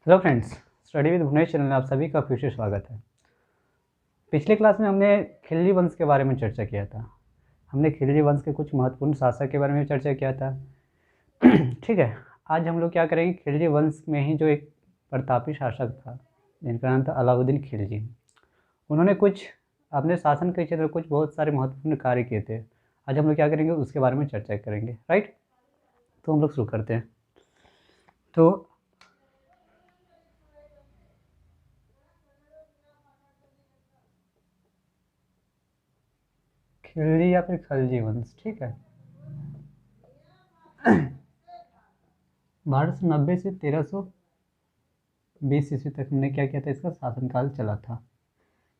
Hello friends, study with Bhuvnesh channel में आप सभी का फिर से स्वागत है। पिछले क्लास में हमने खिलजी वंश के बारे में चर्चा किया था। हमने खिलजी वंश के कुछ महत्वपूर्ण शासक के बारे में चर्चा किया था। ठीक है, आज हम लोग क्या करेंगे, खिलजी वंश में ही जो एक प्रतापी शासक था जिनका नाम था अलाउद्दीन खिलजी। उन्होंने कुछ अपने शासन के क्षेत्र में कुछ बहुत सारे महत्वपूर्ण कार्य किए थे। आज हम लोग क्या करेंगे, उसके बारे में चर्चा करेंगे। राइट, तो हम लोग शुरू करते हैं। तो खिलजी या फिर खलजी वंश, ठीक है, 1290 से 1320 ईस्वी तक हमने क्या किया था, इसका शासनकाल चला था,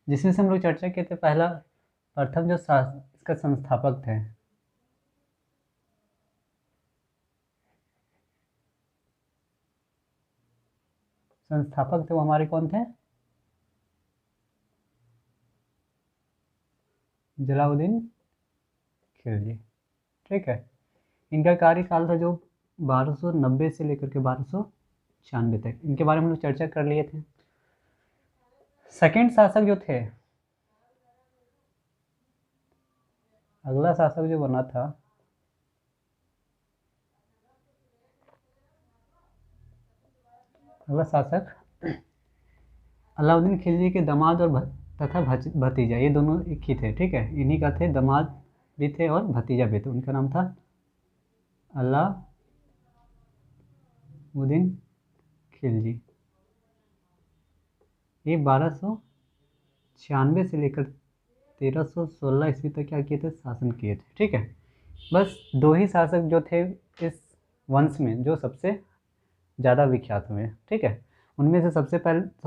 जिसमें से हम लोग चर्चा किए थे। प्रथम जो इसका संस्थापक थे, वो हमारे कौन थे? जलाउद्दीन खिलजी। ठीक है, इनका कार्यकाल था जो 1290 से लेकर के 1296 तक। इनके बारे में हम लोग चर्चा कर लिए थे। सेकंड शासक जो थे, अगला शासक जो बना था, अगला शासक अलाउद्दीन खिलजी के दामाद और तथा भतीजा, ये दोनों एक ही थे। ठीक है, इन्हीं का थे, दामाद भी थे और भतीजा भी थे। उनका नाम था अलाउद्दीन खिलजी। ये 1296 से लेकर 1316 ईस्वी तक क्या किए थे, शासन किए थे। ठीक है, बस दो ही शासक जो थे इस वंश में जो सबसे ज़्यादा विख्यात हुए। ठीक है, उनमें से सबसे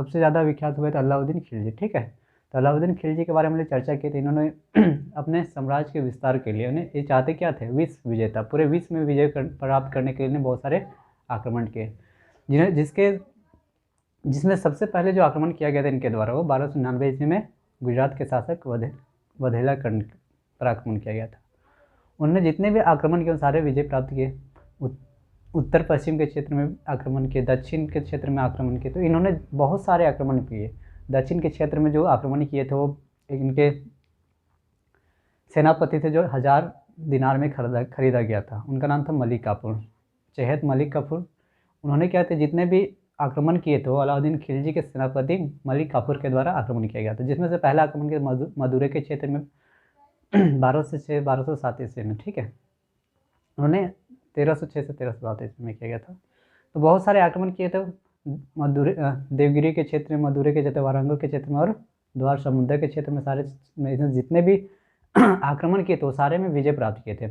ज़्यादा विख्यात हुए थे अलाउद्दीन खिलजी। ठीक है, तो अलाउद्दीन खिलजी के बारे में चर्चा की थी। इन्होंने अपने साम्राज्य के विस्तार के लिए, उन्हें ये चाहते क्या थे, विश्व विजेता, पूरे विश्व में विजय प्राप्त करने के लिए बहुत सारे आक्रमण किए, जिसमें सबसे पहले जो आक्रमण किया गया था इनके द्वारा, वो 1299 ईस्वी में गुजरात के शासक वधेला कर्ण पर आक्रमण किया गया था। उन्होंने जितने भी आक्रमण किए सारे विजय प्राप्त किए। उत्तर पश्चिम के क्षेत्र में आक्रमण किए, दक्षिण के क्षेत्र में आक्रमण किए, तो इन्होंने बहुत सारे आक्रमण किए। दक्षिण के क्षेत्र में जो आक्रमण किए थे वो इनके सेनापति थे जो 1000 दिनार में खरीदा गया था। उनका नाम था मलिक काफूर, चहेत मलिक काफूर। उन्होंने क्या थे, जितने भी आक्रमण किए थे वो अलाउद्दीन खिलजी के सेनापति मलिक काफूर के द्वारा आक्रमण किया गया था, जिसमें से पहला आक्रमण किया मदुरै के क्षेत्र में 1207 ईस्वी में। ठीक है, उन्होंने 1306 से 1307 ईस्वी में किया गया था। तो बहुत सारे आक्रमण किए थे देवगिरी के क्षेत्र में, मदुरै के क्षेत्र, वारंगल के क्षेत्र में और द्वार समुद्र के क्षेत्र में, सारे में जितने भी आक्रमण किए थे वो सारे में विजय प्राप्त किए थे।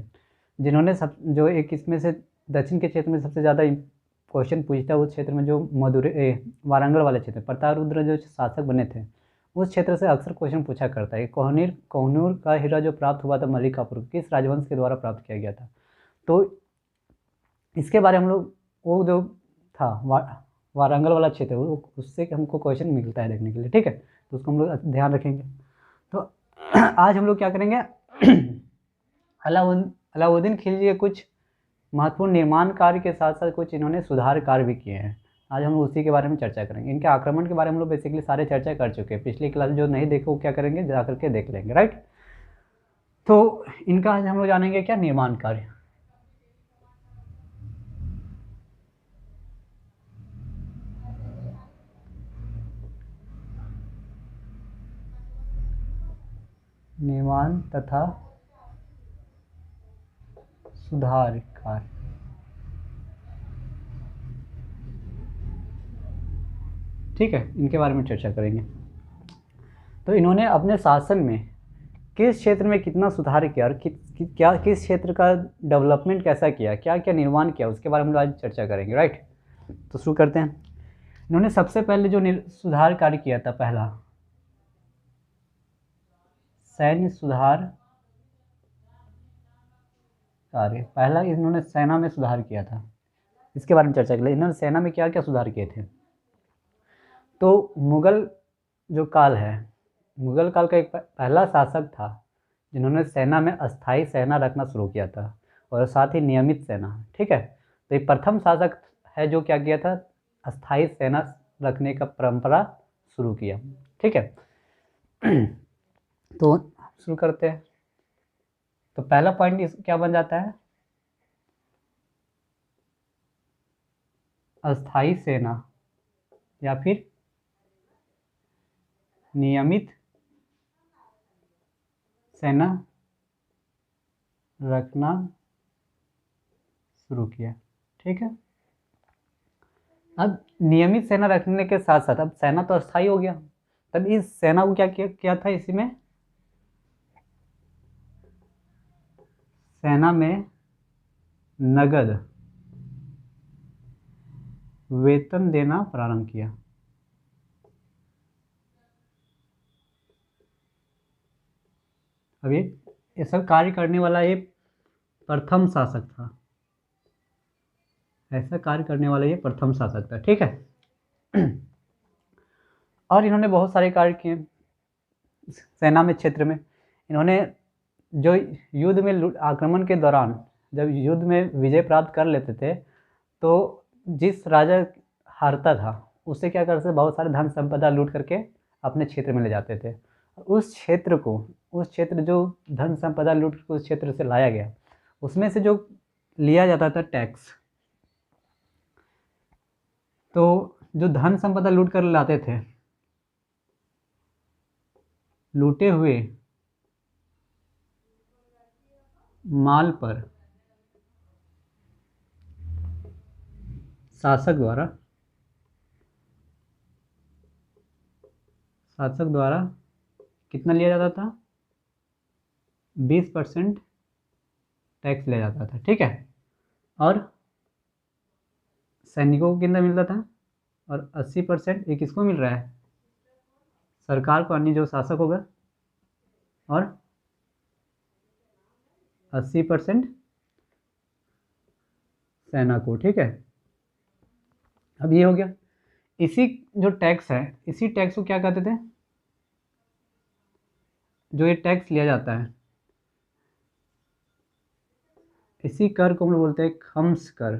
जिन्होंने जो एक इसमें से दक्षिण के क्षेत्र में सबसे ज़्यादा क्वेश्चन पूछता है उस क्षेत्र में, जो वारंगल वाले क्षेत्र, प्रतापरुद्र जो शासक बने थे उस क्षेत्र से अक्सर क्वेश्चन पूछा करता है। कोहनूर का हीरा जो प्राप्त हुआ था मलिक काफूर, किस राजवंश के द्वारा प्राप्त किया गया था? तो इसके बारे में हम लोग, वो जो था वारंगल वाला क्षेत्र, वो उससे हमको क्वेश्चन मिलता है देखने के लिए। ठीक है, तो उसको हम लोग ध्यान रखेंगे। तो आज हम लोग क्या करेंगे, अलाउद्दीन खिलजी के कुछ महत्वपूर्ण निर्माण कार्य के साथ साथ कुछ इन्होंने सुधार कार्य भी किए हैं। आज हम उसी के बारे में चर्चा करेंगे। इनके आक्रमण के बारे में हम लोग बेसिकली सारे चर्चा कर चुके हैं। पिछली क्लास जो नहीं देखो क्या करेंगे, जा करके देख लेंगे। राइट, तो इनका आज हम लोग जानेंगे क्या, निर्माण कार्य। निर्माण तथा सुधार कार्य। ठीक है, इनके बारे में चर्चा करेंगे। तो इन्होंने अपने शासन में किस क्षेत्र में कितना सुधार किया और किस क्षेत्र का डेवलपमेंट कैसा किया, क्या क्या निर्माण किया, उसके बारे में आज चर्चा करेंगे। राइट, तो शुरू करते हैं। इन्होंने सबसे पहले जो सुधार कार्य किया था, पहला सैन्य सुधार कार्य, पहला इन्होंने सेना में सुधार किया था। इसके बारे में चर्चा कर ले। इन्होंने सेना में क्या क्या सुधार किए थे? तो मुगल जो काल है, मुगल काल का एक पहला शासक था जिन्होंने सेना में अस्थाई सेना रखना शुरू किया था और साथ ही नियमित सेना। ठीक है, तो एक प्रथम शासक है जो क्या किया था, अस्थाई सेना रखने का परंपरा शुरू किया। ठीक है, तो शुरू करते हैं। तो पहला पॉइंट इस क्या बन जाता है, अस्थाई सेना या फिर नियमित सेना रखना शुरू किया। ठीक है, अब नियमित सेना रखने के साथ साथ अब सेना तो अस्थाई हो गया, तब इस सेना को क्या था, इसी में सेना में नगद वेतन देना प्रारंभ किया। अब ये सब कार्य करने वाला ये प्रथम शासक था, ऐसा कार्य करने वाला ये प्रथम शासक था। ठीक है, और इन्होंने बहुत सारे कार्य किए सेना में, क्षेत्र में। इन्होंने जो युद्ध में आक्रमण के दौरान जब युद्ध में विजय प्राप्त कर लेते थे, तो जिस राजा हारता था उससे क्या करते थे, बहुत सारे धन संपदा लूट करके अपने क्षेत्र में ले जाते थे। उस क्षेत्र जो धन संपदा लूट के उस क्षेत्र से लाया गया, उसमें से जो लिया जाता था टैक्स, तो जो धन संपदा लूट कर लाते थे, लूटे हुए माल पर शासक द्वारा कितना लिया जाता था, 20% टैक्स लिया जाता था। ठीक है, और सैनिकों को कितना मिलता था, और 80% ये किसको मिल रहा है, सरकार को, अन्य जो शासक होगा, और 80% सेना को। ठीक है, अब ये हो गया। इसी जो टैक्स है, इसी टैक्स को क्या कहते थे, जो ये टैक्स लिया जाता है, इसी कर को हम लोग बोलते हैं खम्स कर।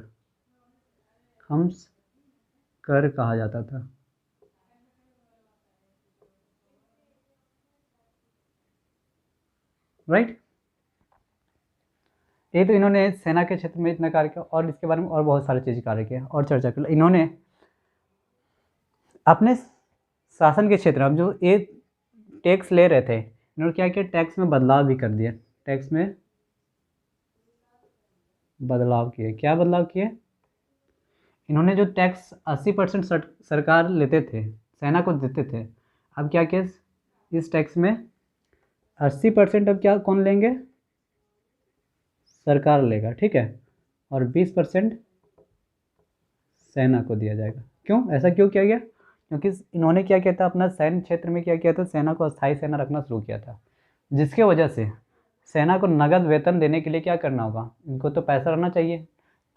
खम्स कर कहा जाता था। राइट, ये तो इन्होंने सेना के क्षेत्र में इतना कार्य किया, और इसके बारे में और बहुत सारी चीज़ें कार्य किया और चर्चा की। इन्होंने अपने शासन के क्षेत्र में जो ये टैक्स ले रहे थे, इन्होंने क्या किया, टैक्स में बदलाव भी कर दिया। टैक्स में बदलाव किए। क्या बदलाव किए, इन्होंने जो टैक्स 80% सरकार लेते थे, सेना को देते थे, अब क्या किया, इस टैक्स में 80% अब क्या कौन लेंगे, सरकार लेगा। ठीक है, और 20% सेना को दिया जाएगा। क्यों, ऐसा क्यों किया गया, क्योंकि इन्होंने क्या किया था, अपना सैन्य क्षेत्र में क्या किया था, सेना को अस्थायी सेना रखना शुरू किया था, जिसके वजह से सेना को नगद वेतन देने के लिए क्या करना होगा, इनको तो पैसा रहना चाहिए।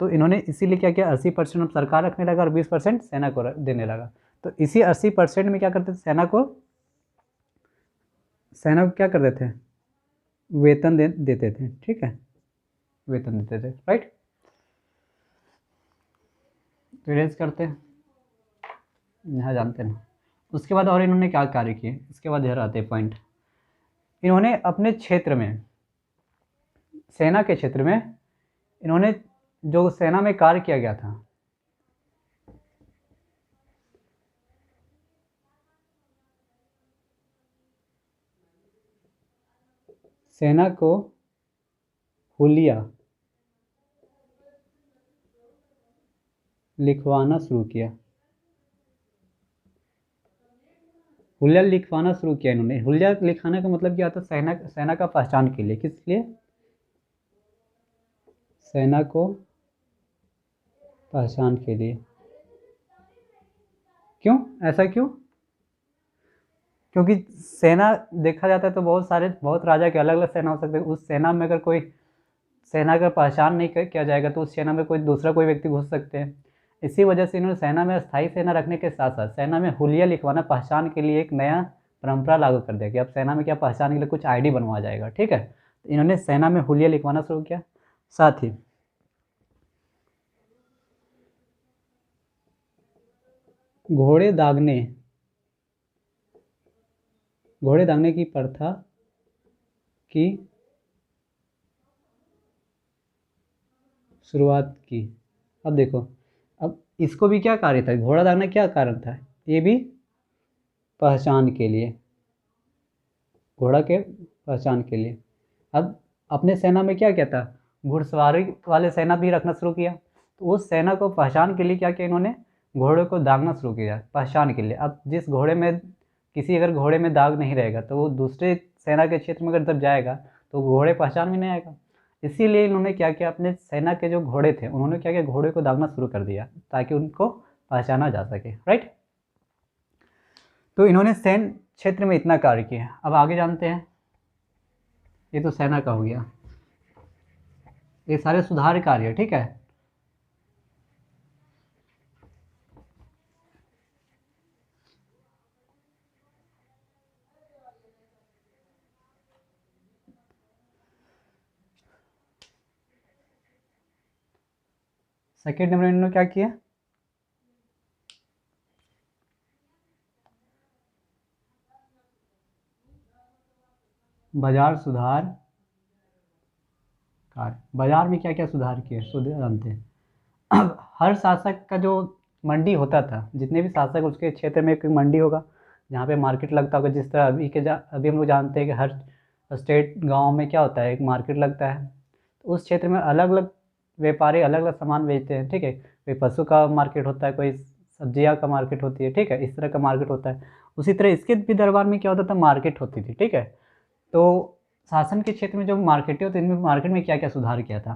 तो इन्होंने इसीलिए क्या किया, 80% सरकार रखने लगा और 20% सेना को देने लगा। तो इसी 80% में क्या करते थे, सेना को क्या करते थे, वेतन देते थे। ठीक है, वेतन देते थे। राइट, तो इरेज करते हैं, यहाँ जानते हैं। उसके बाद और इन्होंने क्या कार्य किए, इसके बाद इधर आते पॉइंट। इन्होंने अपने क्षेत्र में, सेना के क्षेत्र में, इन्होंने जो सेना में कार्य किया गया था, सेना को हुलिया लिखवाना शुरू किया। हुलिया लिखवाना शुरू किया इन्होंने। हुलिया लिखाने का मतलब क्या था, सेना का पहचान के लिए। किस लिए, सेना को पहचान के लिए। क्यों, ऐसा क्यों, क्योंकि सेना देखा जाता है तो बहुत राजा के अलग अलग सेना हो सकते हैं। उस सेना में अगर कोई सेना का पहचान नहीं किया जाएगा तो उस सेना में कोई दूसरा कोई व्यक्ति घुस सकते हैं। इसी वजह से इन्होंने सेना में अस्थायी सेना रखने के साथ साथ सेना में हुलिया लिखवाना, पहचान के लिए एक नया परंपरा लागू कर दिया कि अब सेना में क्या पहचान के लिए कुछ आईडी बनवाया जाएगा। ठीक है, तो इन्होंने सेना में हुलिया लिखवाना शुरू किया। साथ ही घोड़े दागने घोड़े दागने की प्रथा की शुरुआत की। अब देखो, अब इसको भी क्या कार्य था, घोड़ा दागना क्या कारण था, ये भी पहचान के लिए, घोड़ा के पहचान के लिए। अब अपने सेना में क्या क्या था, घुड़सवारी वाले सेना भी रखना शुरू किया, तो उस सेना को पहचान के लिए क्या किया इन्होंने, घोड़े को दागना शुरू किया पहचान के लिए। अब जिस घोड़े में किसी अगर घोड़े में दाग नहीं रहेगा तो वो दूसरे सेना के क्षेत्र में अगर जब जाएगा तो घोड़े पहचान में नहीं आएगा। इसीलिए इन्होंने क्या किया, अपने सेना के जो घोड़े थे उन्होंने क्या किया, घोड़े को दागना शुरू कर दिया ताकि उनको पहचाना जा सके, राइट। तो इन्होंने सैन्य क्षेत्र में इतना कार्य किया। अब आगे जानते हैं, ये तो सेना का हो गया, ये सारे सुधार कार्य, ठीक है। सेकेंड नंबर इन्होंने क्या किया, बाजार सुधार कार्य। बाजार में क्या क्या सुधार किए, सुधार जानते हैं। अब हर शासक का जो मंडी होता था, जितने भी शासक उसके क्षेत्र में एक मंडी होगा जहाँ पे मार्केट लगता होगा। जिस तरह अभी हम लोग जानते हैं कि हर स्टेट गांव में क्या होता है, एक मार्केट लगता है। तो उस क्षेत्र में अलग अलग व्यापारी अलग अलग सामान बेचते हैं, ठीक है। कोई पशु का मार्केट होता है, कोई सब्जियां का मार्केट होती है, ठीक है, इस तरह का मार्केट होता है। उसी तरह इसके भी दरबार में क्या होता था, मार्केट होती थी, ठीक है। तो शासन के क्षेत्र में जो मार्केटें होती, इनमें मार्केट में क्या क्या सुधार किया था,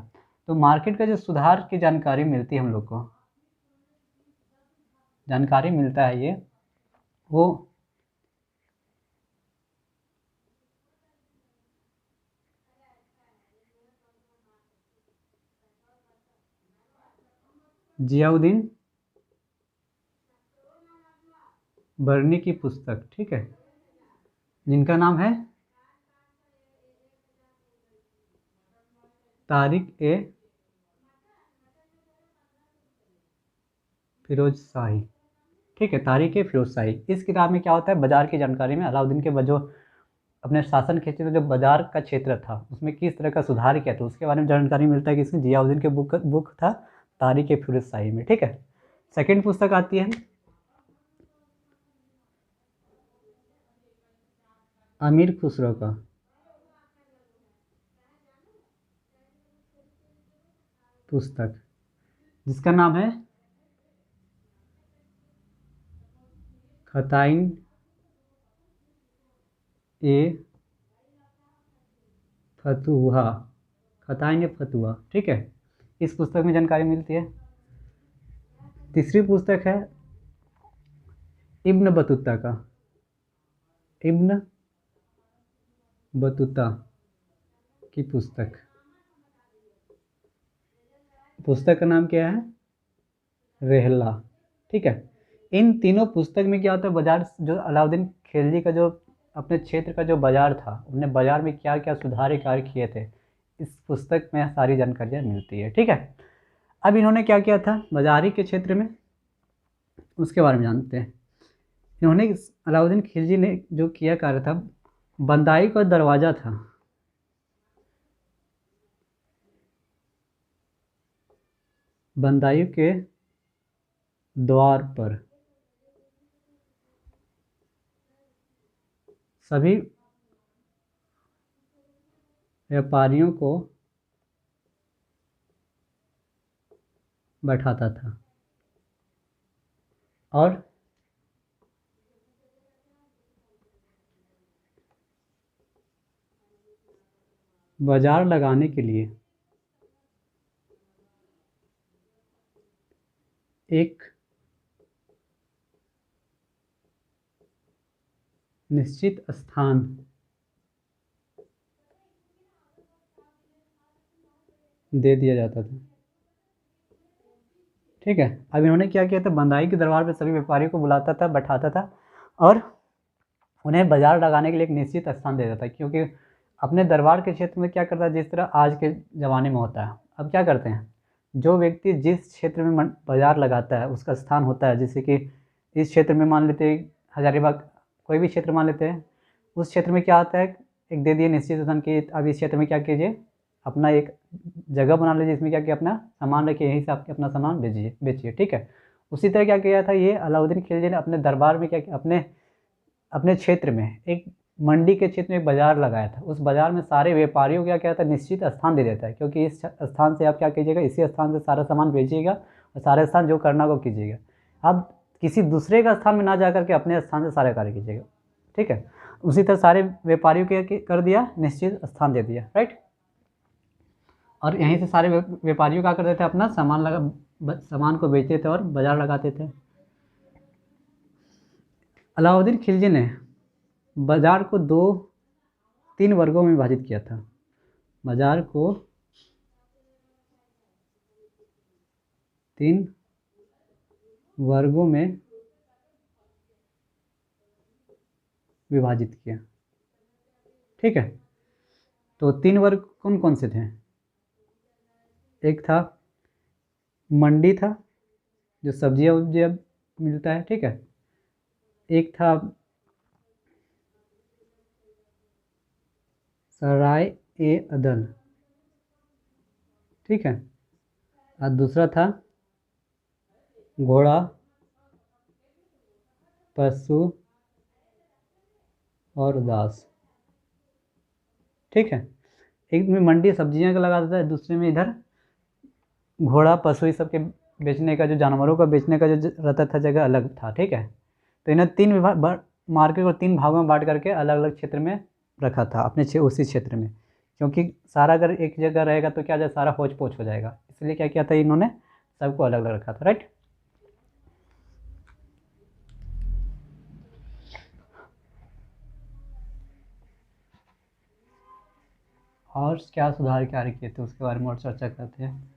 तो मार्केट का जो सुधार की जानकारी मिलती है हम लोग को, जानकारी मिलता है ये, वो जियाउद्दीन बर्नी की पुस्तक, ठीक है, जिनका नाम है तारिक ए फिरोज शाही, ठीक है, तारिक ए फिरोज शाही। इस किताब में क्या होता है, बाजार की जानकारी में अलाउद्दीन के जो अपने शासन क्षेत्र में जो बाजार का क्षेत्र था उसमें किस तरह का सुधार किया था उसके बारे में जानकारी मिलता है कि इसमें जियाउद्दीन के बुक था तारिक ए फिरोज शाही में, ठीक है। सेकंड पुस्तक आती है अमीर खुसरो का पुस्तक, जिसका नाम है खताइन ए फतुहा, खताइन ए फतुहा, ठीक है। इस पुस्तक में जानकारी मिलती है। तीसरी पुस्तक है इब्न बतूता का, इब्न बतूता की पुस्तक, पुस्तक का नाम क्या है, रेहला, ठीक है। इन तीनों पुस्तक में क्या होता है, बाजार जो अलाउद्दीन खिलजी का जो अपने क्षेत्र का जो बाजार था, उन्होंने बाजार में क्या क्या सुधार कार्य किए थे, इस पुस्तक में सारी जानकारियाँ मिलती है, ठीक है। अब इन्होंने क्या किया था बाजारी के क्षेत्र में, उसके बारे में जानते हैं। इन्होंने अलाउद्दीन खिलजी ने जो किया कार्य था, बंदाई का दरवाज़ा था, बंदाई के द्वार पर सभी व्यापारियों को बैठाता था और बाजार लगाने के लिए एक निश्चित स्थान दे दिया जाता था, ठीक है। अब इन्होंने क्या किया था, बंदाई के दरबार पर सभी व्यापारियों को बुलाता था, बैठाता था और उन्हें बाजार लगाने के लिए एक निश्चित स्थान देता था। क्योंकि अपने दरबार के क्षेत्र में क्या करता है, जिस तरह आज के ज़माने में होता है, अब क्या करते हैं, जो व्यक्ति जिस क्षेत्र में बाजार लगाता है उसका स्थान होता है, जैसे कि इस क्षेत्र में मान लेते हैं हजारीबाग, कोई भी क्षेत्र मान लेते हैं, उस क्षेत्र में क्या आता है, एक दे दिए निश्चित स्थान की, अब इस क्षेत्र में क्या कीजिए, अपना एक जगह बना लीजिए, इसमें क्या किया, अपना सामान रखिए, यहीं से आपके अपना सामान बेचिए। ठीक है। उसी तरह क्या किया था, ये अलाउद्दीन खिलजी ने अपने दरबार में क्या किया, अपने क्षेत्र में एक मंडी के क्षेत्र में एक बाजार लगाया था। उस बाजार में सारे व्यापारियों को क्या किया था, निश्चित स्थान दे देता है, क्योंकि इस स्थान से आप क्या कीजिएगा, इसी स्थान से सारा सामान बेचिएगा और सारे स्थान जो करना को कीजिएगा। आप किसी दूसरे का स्थान में ना जा करके अपने स्थान से सारे कार्य कीजिएगा। ठीक है। उसी तरह सारे व्यापारियों के कर दिया, निश्चित स्थान दे दिया, राइट। और यहीं से सारे व्यापारियों क्या करते थे, अपना सामान को बेचते थे और बाजार लगाते थे। अलाउद्दीन खिलजी ने बाजार को 3 वर्गों में विभाजित किया था। बाजार को 3 वर्गों में विभाजित किया। ठीक है। तो 3 वर्ग कौन कौन से थे, एक था मंडी था, जो सब्जियां उब्जियां मिलता है। ठीक है। एक था सराय ए अदल। ठीक है। और दूसरा था घोड़ा, पशु और दास। ठीक है। एक में मंडी सब्जियां का लगा देता है, दूसरे में इधर घोड़ा पशु इस सब के बेचने का, जो जानवरों का बेचने का जो रहता था जगह अलग था। ठीक है। तो इन्हें 3 विभाग मार्केट को 3 भागों में बांट करके अलग अलग क्षेत्र में रखा था, अपने उसी क्षेत्र में, क्योंकि सारा अगर एक जगह रहेगा तो क्या जाए, सारा होच पोच हो जाएगा, इसलिए क्या किया था इन्होंने, सबको अलग अलग रखा था, राइट। और क्या सुधार कार्य किए थे उसके बारे में और चर्चा करते हैं।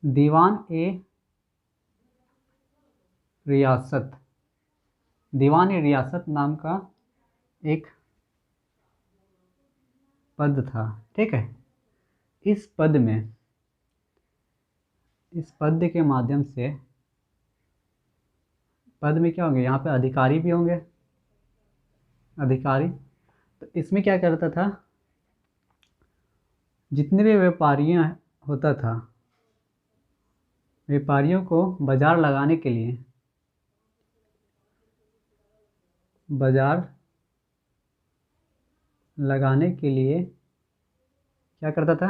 दीवान ए रियासत, दीवान ए रियासत नाम का एक पद था। ठीक है। इस पद के माध्यम से, पद में क्या होंगे, यहाँ पे अधिकारी भी होंगे, अधिकारी। तो इसमें क्या करता था, जितने भी व्यापारियाँ होता था, व्यापारियों को बाजार लगाने के लिए, क्या करता था,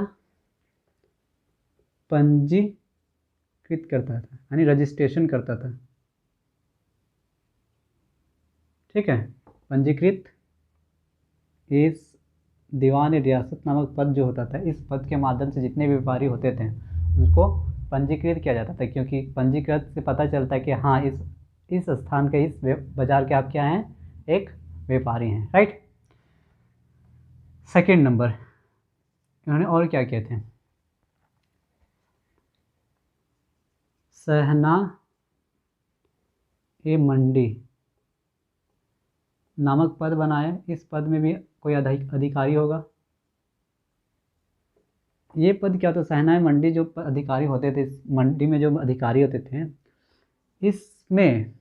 पंजीकृत करता था, यानी रजिस्ट्रेशन करता था। ठीक है। पंजीकृत, इस दीवान रियासत नामक पद जो होता था, इस पद के माध्यम से जितने भी व्यापारी होते थे उनको पंजीकृत किया जाता था, क्योंकि पंजीकृत से पता चलता है कि हाँ इस स्थान के, इस बाजार के आप क्या हैं, एक व्यापारी हैं, राइट। सेकंड नंबर, इन्होंने और क्या किए थे, सहना ए मंडी नामक पद बनाए। इस पद में भी कोई अधिकारी होगा। ये पद क्या होता है, सहना मंडी, जो अधिकारी होते थे, इस मंडी में जो अधिकारी होते थे, इसमें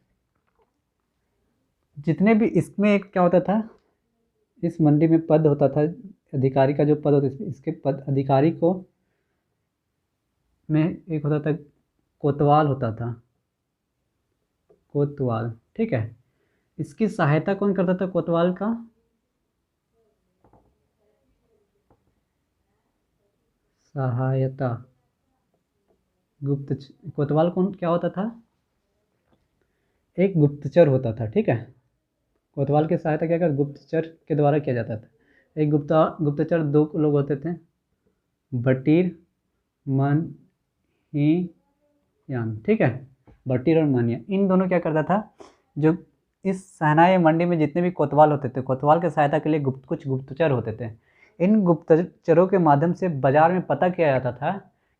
जितने भी, इसमें एक क्या होता था, इस मंडी में पद होता था, अधिकारी का जो पद होता था, इसके पद अधिकारी को में एक होता था कोतवाल होता था, कोतवाल। ठीक है। इसकी सहायता कौन करता था, कोतवाल का सहायता कोतवाल कौन क्या होता था, एक गुप्तचर होता था। ठीक है। कोतवाल की सहायता क्या कर, गुप्तचर के द्वारा किया जाता था। एक गुप्तचर 2 लोग होते थे, बटीर मनियान। ठीक है। बटीर और मनिया, इन दोनों क्या करता था, जो इस सहनाई मंडी में जितने भी कोतवाल होते थे, कोतवाल की सहायता के लिए कुछ गुप्तचर होते थे, इन गुप्तचरों के माध्यम से बाजार में पता किया जाता था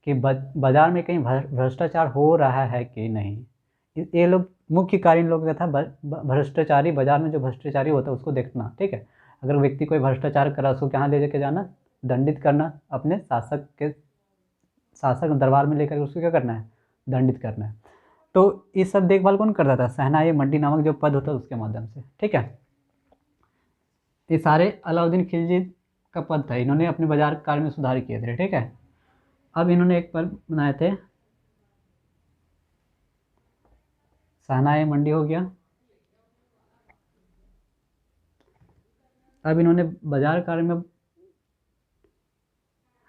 कि बाजार में कहीं भ्रष्टाचार हो रहा है कि नहीं। ये लोग मुख्य कार्य इन लोगों का था भ्रष्टाचारी, बाजार में जो भ्रष्टाचारी होता है उसको देखना, ठीक है। अगर व्यक्ति कोई भ्रष्टाचार कर रहा है उसको कहाँ ले जाके जाना, दंडित करना, अपने शासक दरबार में लेकर उसको क्या करना है, दंडित करना है। तो ये सब देखभाल कौन करता था, शहनाई मंडी नामक जो पद होता है उसके माध्यम से, ठीक है। ये सारे अलाउद्दीन खिलजी का पद था, इन्होंने अपने बाजार कार्य में सुधार किए थे, ठीक है। अब इन्होंने एक पद बनाए थे, शहनाई मंडी हो गया। अब इन्होंने बाजार कार्य में,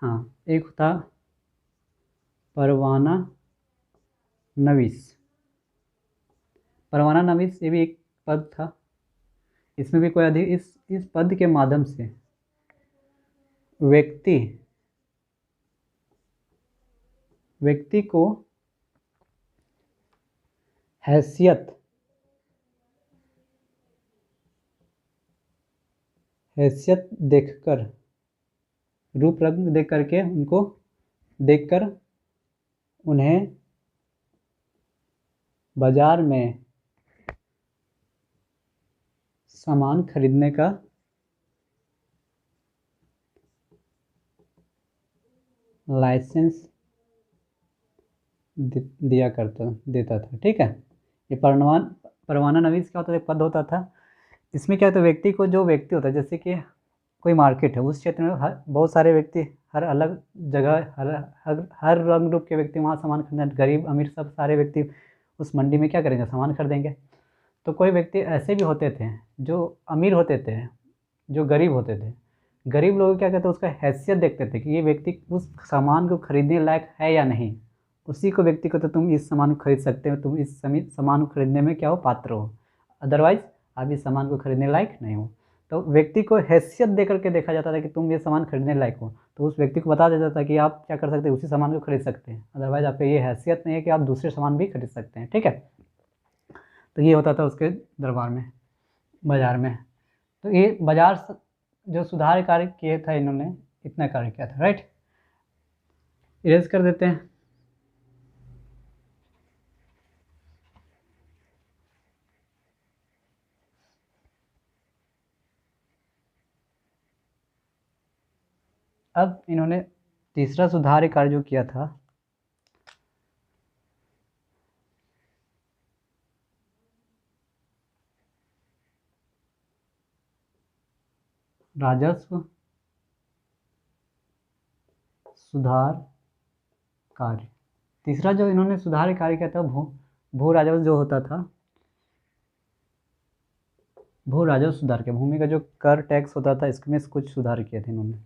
हाँ, एक था परवाना नवीस। परवाना नवीस ये भी एक पद था, इसमें भी कोई अधिक इस पद के माध्यम से व्यक्ति को हैसियत देखकर, रूप रंग देख करके उनको देखकर उन्हें बाजार में सामान खरीदने का लाइसेंस देता था, ठीक है। ये परवाना नवीस क्या होता था, एक पद होता था। इसमें क्या होता है, व्यक्ति को, जो व्यक्ति होता है, जैसे कि कोई मार्केट है, उस क्षेत्र में बहुत सारे व्यक्ति, हर अलग जगह हर रंग रूप के व्यक्ति वहाँ सामान खरीदने, गरीब अमीर सब सारे व्यक्ति उस मंडी में क्या करेंगे, सामान खरीदेंगे। तो कोई व्यक्ति ऐसे भी होते थे जो अमीर होते थे, जो गरीब होते थे। गरीब लोग क्या कहते हैं, उसका हैसियत देखते थे कि ये व्यक्ति उस सामान को खरीदने लायक है या नहीं। उसी को व्यक्ति को तो तुम इस सामान को खरीद सकते हो, तुम इस सामान को खरीदने में क्या हो, पात्र हो, अदरवाइज आप इस सामान को खरीदने लायक नहीं हो। तो व्यक्ति को हैसियत दे करके देखा जाता था कि तुम ये सामान खरीदने लायक हो, तो उस व्यक्ति को बता देता था कि आप क्या कर सकते हैं, उसी सामान को खरीद सकते हैं, अदरवाइज आपको ये हैसियत नहीं है कि आप दूसरे सामान भी खरीद सकते हैं, ठीक है। तो ये होता था उसके दरबार में, बाजार में। तो ये बाजार जो सुधार कार्य किए था इन्होंने, इतना कार्य किया था, राइट। इरेज कर देते हैं। अब इन्होंने तीसरा सुधार कार्य जो किया था, राजस्व सुधार कार्य। तीसरा जो इन्होंने सुधार कार्य किया था, भू राजस्व जो होता था, भू राजस्व सुधार के, भूमि का जो कर टैक्स होता था, इसमें कुछ सुधार किए थे इन्होंने।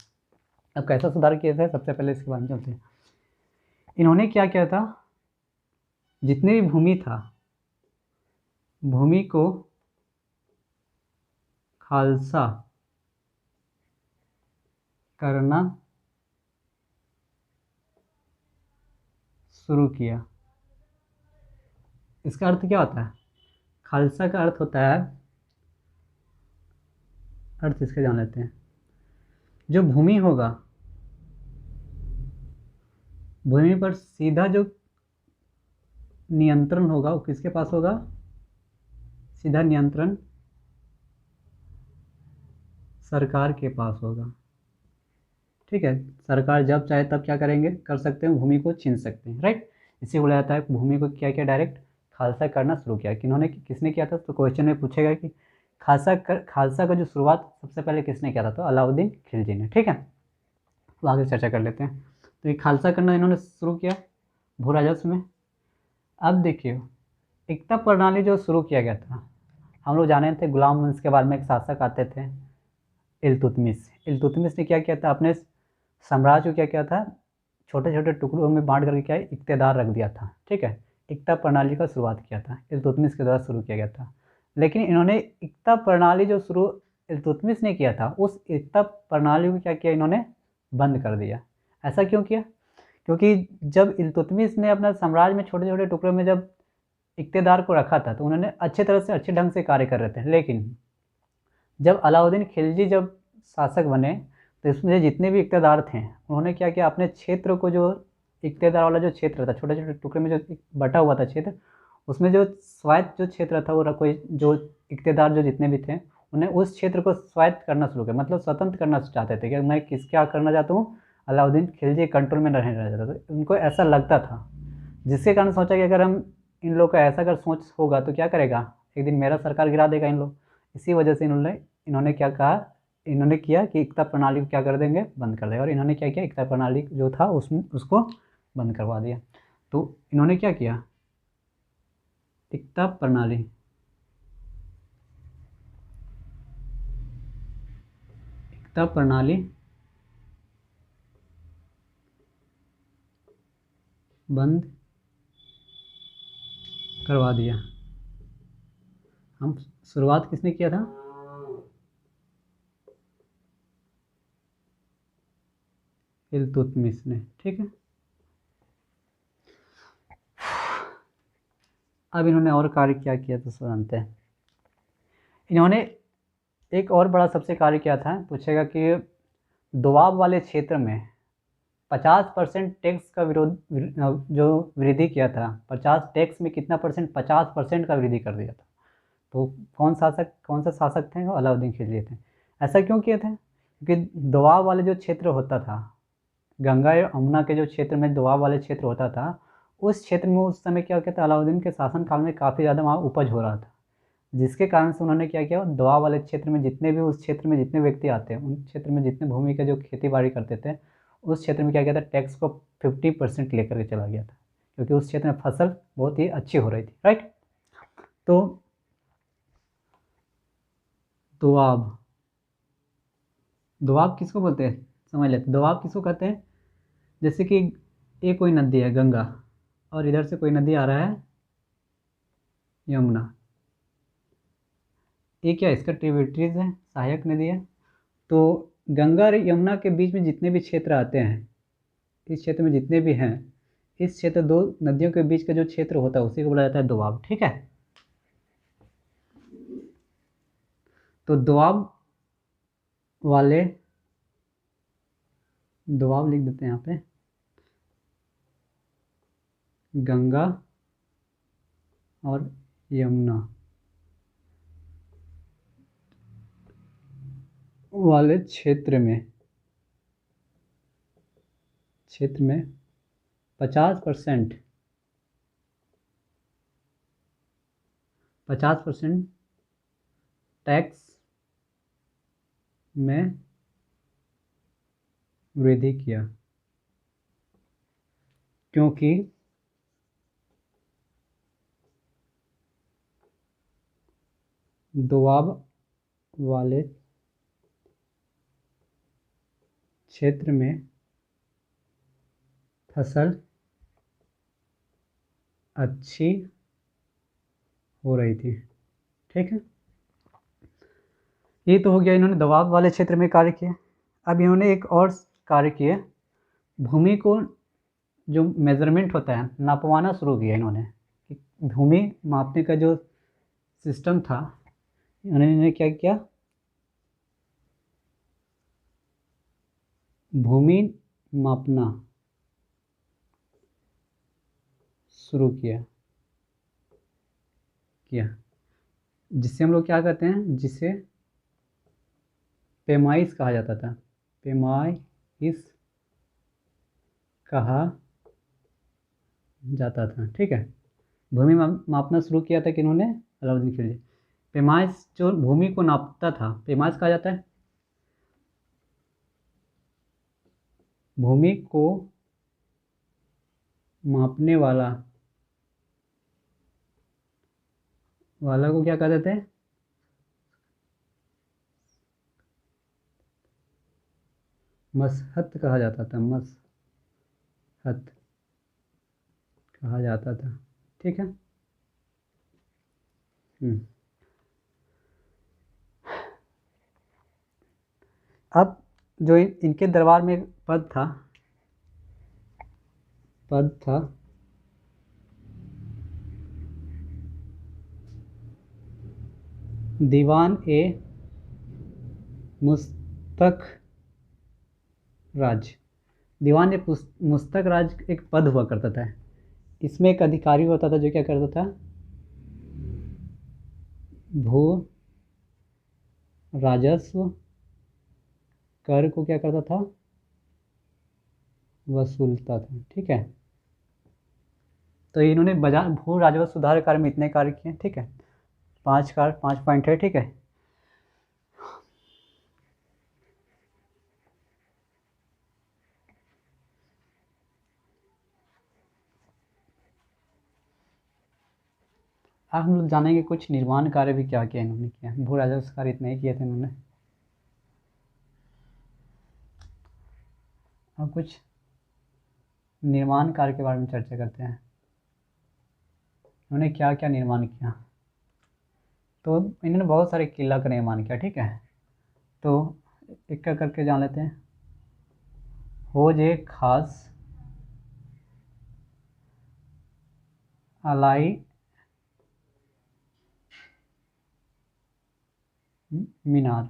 अब कैसा सुधार किए थे, सबसे पहले इसके बारे में चलते हैं। इन्होंने क्या किया था, जितनी भी भूमि था, भूमि को खालसा करना शुरू किया। इसका अर्थ क्या होता है, खालसा का अर्थ होता है, अर्थ इसके जान लेते हैं। जो भूमि होगा, भूमि पर सीधा जो नियंत्रण होगा वो किसके पास होगा, सीधा नियंत्रण सरकार के पास होगा, ठीक है। सरकार जब चाहे तब क्या करेंगे, कर सकते हैं, भूमि को छीन सकते हैं, राइट। इसे बोला जाता है भूमि को क्या किया, डायरेक्ट खालसा करना शुरू किया। किसने किया था, तो क्वेश्चन में पूछेगा कि खालसा का जो शुरुआत सबसे पहले किसने किया था, तो अलाउद्दीन खिलजी ने, ठीक है। तो आगे चर्चा कर लेते हैं। तो ये खालसा करना इन्होंने शुरू किया भू राजस्व में। अब देखिए, एकता प्रणाली जो शुरू किया गया था, हम लोग जाने थे गुलाम वंश के बारे में, एक शासक आते थे इल्तुतमिश ने क्या किया था, अपने साम्राज्य को क्या किया था, छोटे छोटे टुकड़ों में बांट करके क्या इक्तेदार रख दिया था, ठीक है। एकता प्रणाली का शुरुआत किया था, इल्तुतमिश के द्वारा शुरू किया गया था। लेकिन इन्होंने एकता प्रणाली जो शुरू इल्तुतमिश ने किया था, उस एकता प्रणाली को क्या किया, इन्होंने बंद कर दिया। ऐसा क्यों किया, क्योंकि जब इल्तुतमिश ने अपना साम्राज्य में छोटे छोटे टुकड़ों में जब इक्तेदार को रखा था, तो उन्होंने अच्छे तरह से अच्छे ढंग से कार्य कर रहे थे। लेकिन जब अलाउद्दीन खिलजी जब शासक बने, तो इसमें जितने भी इक़्तेदार थे उन्होंने क्या किया, अपने क्षेत्र को, जो इक़्तेदार वाला जो क्षेत्र था, छोटे छोटे टुकड़े में जो बटा हुआ था क्षेत्र, उसमें जो स्वायत्त जो क्षेत्र था, वो कोई जो इक़्तेदार जो जितने भी थे उन्हें उस क्षेत्र को स्वायत्त करना शुरू किया, मतलब स्वतंत्र करना चाहते थे कि मैं क्या करना चाहता हूँ, अलाउद्दीन खिलजी कंट्रोल में रहना चाहता था, उनको ऐसा लगता था। जिसके कारण सोचा कि अगर हम इन लोग का ऐसा अगर सोच होगा तो क्या करेगा, एक दिन मेरा सरकार गिरा देगा इन लोग। इसी वजह से इन्होंने क्या कहा, इन्होंने किया कि एकता प्रणाली को क्या कर देंगे, बंद कर देगा। और इन्होंने क्या किया, एकता प्रणाली जो था उसमें उसको बंद करवा दिया। तो इन्होंने क्या किया, एकता प्रणाली बंद करवा दिया। हम शुरुआत किसने किया था, इल्तुतमिश ने, ठीक है। अब इन्होंने और कार्य क्या किया तो जानते हैं। इन्होंने एक और बड़ा सबसे कार्य किया था, पूछेगा कि दोआब वाले क्षेत्र में 50% टैक्स का जो वृद्धि किया था, 50 टैक्स में कितना परसेंट, 50% का वृद्धि कर दिया था। तो कौन सा शासक थे, वो अलाउद्दीन खिलजी थे। ऐसा क्यों किए थे, क्योंकि दोआब वाले जो क्षेत्र होता था, गंगा या यमुना के जो क्षेत्र में दोआब वाले क्षेत्र होता था, उस क्षेत्र में उस समय क्या कहता है, अलाउद्दीन के शासनकाल में काफ़ी ज़्यादा वहाँ उपज हो रहा था। जिसके कारण से उन्होंने क्या किया, दोआब वाले क्षेत्र में जितने भी उस क्षेत्र में जितने व्यक्ति आते हैं, उन क्षेत्र में जितने भूमि का जो खेती बाड़ी करते थे, उस क्षेत्र में क्या किया था, टैक्स को 50% लेकर के चला गया था, क्योंकि उस क्षेत्र में फसल बहुत ही अच्छी हो रही थी, राइट। तो दोआब, दोआब किसको बोलते हैं, समझ लेते। दोआब किसको कहते हैं, जैसे कि ये कोई नदी है गंगा, और इधर से कोई नदी आ रहा है यमुना, ये क्या इसका ट्रिब्यूटरीज है, सहायक नदी है। तो गंगा और यमुना के बीच में जितने भी क्षेत्र आते हैं, इस क्षेत्र में जितने भी हैं, इस क्षेत्र दो नदियों के बीच का जो क्षेत्र होता है उसी को बोला जाता है दोआब, ठीक है। तो दोआब वाले, दोआब लिख देते हैं यहाँ पे, गंगा और यमुना वाले क्षेत्र में 50% टैक्स में वृद्धि किया, क्योंकि दोआब वाले क्षेत्र में फसल अच्छी हो रही थी, ठीक है। ये तो हो गया, इन्होंने दोआब वाले क्षेत्र में कार्य किया। अब इन्होंने एक और कार्य किया, भूमि को जो मेज़रमेंट होता है, नापवाना शुरू किया इन्होंने। भूमि मापने का जो सिस्टम था, इन्होंने क्या किया, भूमि मापना शुरू किया, जिससे हम लोग क्या कहते हैं, जिसे पैमाइश कहा जाता था, पैमाइश कहा जाता था, ठीक है। भूमि मापना शुरू किया था कि इन्होंने, अलाउद्दीन खिलजी। पैमाइश जो भूमि को नापता था, पैमाइश कहा जाता है भूमि को मापने वाला को क्या कहते थे, मसहत कहा जाता था, मसहत कहा जाता था, ठीक है। अब जो इनके दरबार में एक पद था दीवान ए मुस्तक राज। दीवान ए मुस्तक राज एक पद हुआ करता था। इसमें एक अधिकारी होता था जो क्या करता था, भू राजस्व कर को क्या करता था, वसूलता था। ठीक है, तो इन्होंने बाजार भू राजस्व सुधार कार्य में इतने कार्य किए। ठीक है, 5 पॉइंट है। ठीक है, अब हम लोग जानेंगे कुछ निर्माण कार्य भी क्या किया इन्होंने किया। भू राजस्व कार्य इतने ही किए थे इन्होंने। अब कुछ निर्माण कार्य के बारे में चर्चा करते हैं। इन्होंने क्या क्या निर्माण किया। तो इन्होंने बहुत सारे किला का निर्माण किया। ठीक है, तो एक एक करके जान लेते हैं। खोज एक खास अलाई मीनार,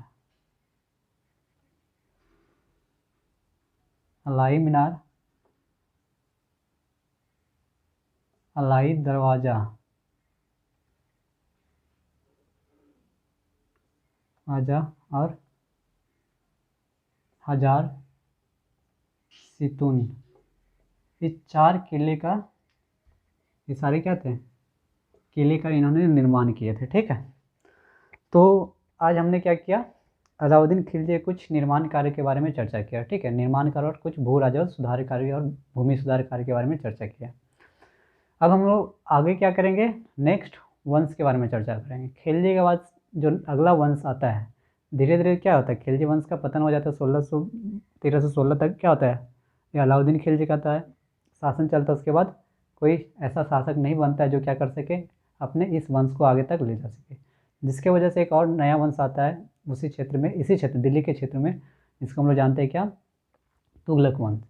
अलाई मीनार, अलाई दरवाज़ा, आजा और हजार सितून, ये 4 किले का, ये सारे क्या थे, किले का इन्होंने निर्माण किए थे। ठीक है, तो आज हमने क्या किया, अलाउद्दीन खिलजी कुछ निर्माण कार्य के बारे में चर्चा किया। ठीक है, निर्माण कार्य और कुछ भू राजस्व सुधार कार्य और भूमि सुधार कार्य के बारे में चर्चा किया। अब हम लोग आगे क्या करेंगे, नेक्स्ट वंश के बारे में चर्चा करेंगे। खिलजी के बाद जो अगला वंश आता है, धीरे धीरे क्या होता है, खिलजी वंश का पतन हो जाता है 1316 तक। क्या होता है, ये अलाउद्दीन खिलजी का आता है, शासन चलता है। उसके बाद कोई ऐसा शासक नहीं बनता है जो क्या कर सके, अपने इस वंश को आगे तक ले जा सके, जिसके वजह से एक और नया वंश आता है उसी क्षेत्र में, इसी क्षेत्र दिल्ली के क्षेत्र में, जिसको हम लोग जानते हैं क्या, तुगलक वंश।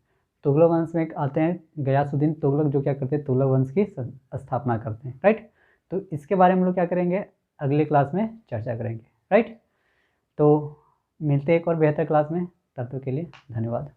तुगलक वंश में आते हैं गयासुद्दीन तुगलक, जो क्या करते हैं, तुगलक वंश की स्थापना करते हैं। राइट, तो इसके बारे में हम लोग क्या करेंगे, अगले क्लास में चर्चा करेंगे। राइट, तो मिलते हैं एक और बेहतर क्लास में, तब तक के लिए धन्यवाद।